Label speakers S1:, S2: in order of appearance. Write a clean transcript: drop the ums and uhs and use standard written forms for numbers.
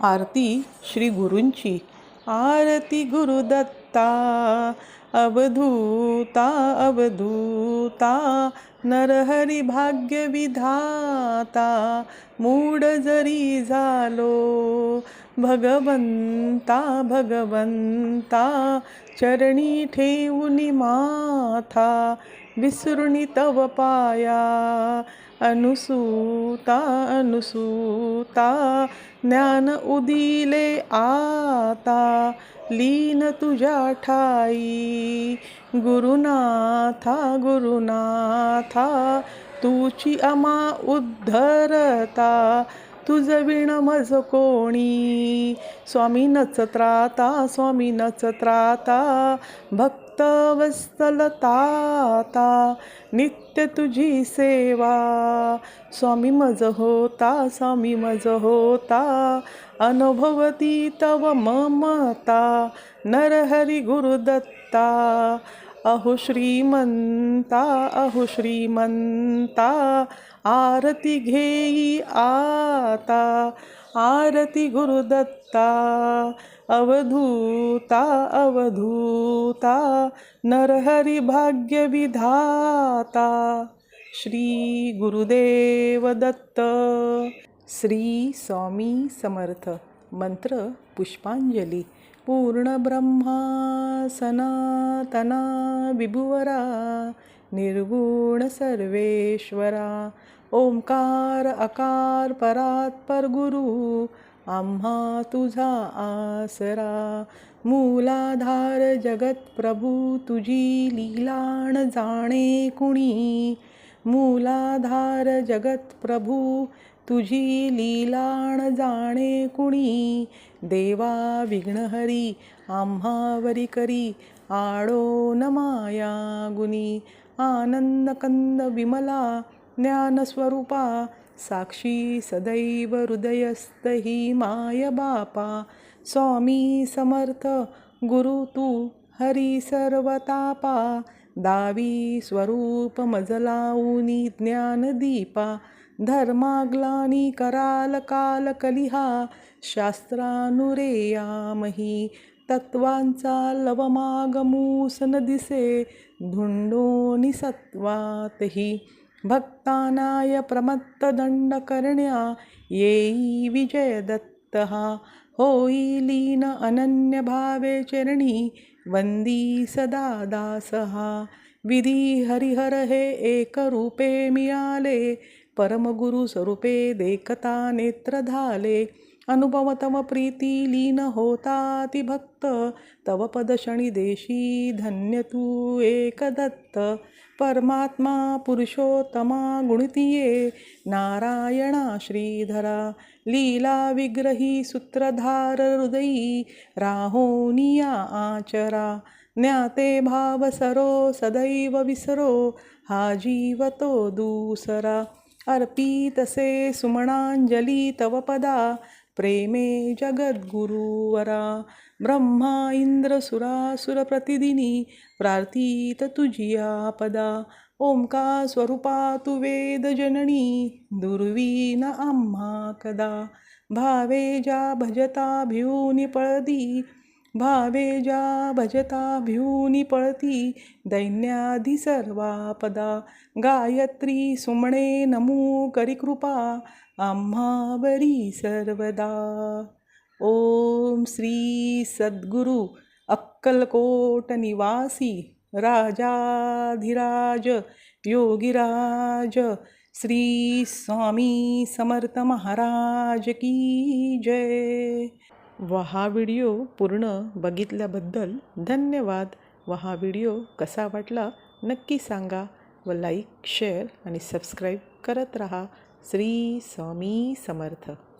S1: आरती श्री गुरूंची. आरती गुरुदत्ता, अवधूता अवधूता, नरहरी भाग्य विधाता, मूड जरी झालो भगवंता भगवंता, चरणी ठेवूनी माथा, विसरुनी तव पाया, अनुसूता अनुसूता, ज्ञान उदिले आता, लीन तुझ्या ठाई, गुरुनाथा गुरुनाथा, तुची आम्हा उद्धरता, तुझ विण मज कोणी, स्वामी नचत्राता स्वामी नचत्राता, भक्त वत्सलताता, नित्य तुझी सेवा, स्वामी मज होता स्वामी मज होता, अनुभवती तव ममता, नरहरी गुरुदत्ता, अहो श्रीमंता अहो श्रीमंता, आरती घेई आता, आरती गुरुदत्ता, अवधूता अवधूता, नरहरी भाग्य विधाता, श्री गुरुदेव दत्त. श्री स्वामी समर्थ. मंत्र पुष्पांजली. पूर्ण ब्रह्मा सनातना विभुवरा, निर्गुण सर्वेश्वरा, ओंकार अकार परात्पर गुरु, आम्हा तुझा आसरा, मूलाधार जगत प्रभू, तुझी लीलाण जाणे कुणी, मूलाधार जगत प्रभू, तुझी लीलाण जाणे कुणी, देवा विघ्नहरी आम्हावरी करी, आडो न माया गुणी, आनंद कंद विमला ज्ञानस्वरूपा, साक्षी सदैव हृदयस्थ ही माय बापा, स्वामी समर्थ गुरु तू हरी सर्वतापा, दावी स्वरूप मजलाऊनी ज्ञानदीपा, धर्माग्लानी कराल काल कलिहा, शास्त्रानुरेयामही, तत्वांचा लवमागमूस न दिसे, धुंडोनी सत्वातही, भक्तानाय प्रमत्त दंड करण्या, येई विजय दत्त हा, होई लीन अनन्य भावे चरणी, वंदी सदा दासहा, विधी हरिहर हे एक रूपे मिळाले, परमगुरु स्वरूपे देखता नेत्र धाले, अनुभव तव प्रीती लीन होता ती भक्त, तव पद शनी देशी धन्य तू एक दत्त, परमात्मा पुरुषोत्तमा गुणतीये, नारायणा श्रीधरा, लीला विग्रही सूत्रधार हृदयी, राहोनिया आचरा, ज्ञाते भाव सरो सदैव विसरो, हा जीव तो दूसरा, अर्पितसे सुमनांजली तव पदा, प्रेमे जगद्गुरुवरा, ब्रह्मा इंद्र सुरासुर प्रतिदिनी, प्रार्थित तुझिया पदा, ओंकार स्वरूपा तू वेद जननी, दुर्वीन आम्हा कदा, भावे ज्या भजता भिऊनी पळती, भावे ज्या भजता भिऊनी पळती, दैन्याधी सर्वापदा, गायत्री सुमणे नमो करी कृपा, आम्हावरी सर्वदा. ओम श्री सद्गुरु अक्कलकोट निवासी, राजाधिराज योगीराज श्री स्वामी समर्थ महाराज की जय. हा व्हिडिओ पूर्ण बघितल्याबद्दल धन्यवाद. हा व्हिडिओ कसा वाटला नक्की सांगा व लाईक शेअर आणि सबस्क्राईब करत राहा. श्री स्वामी समर्थ.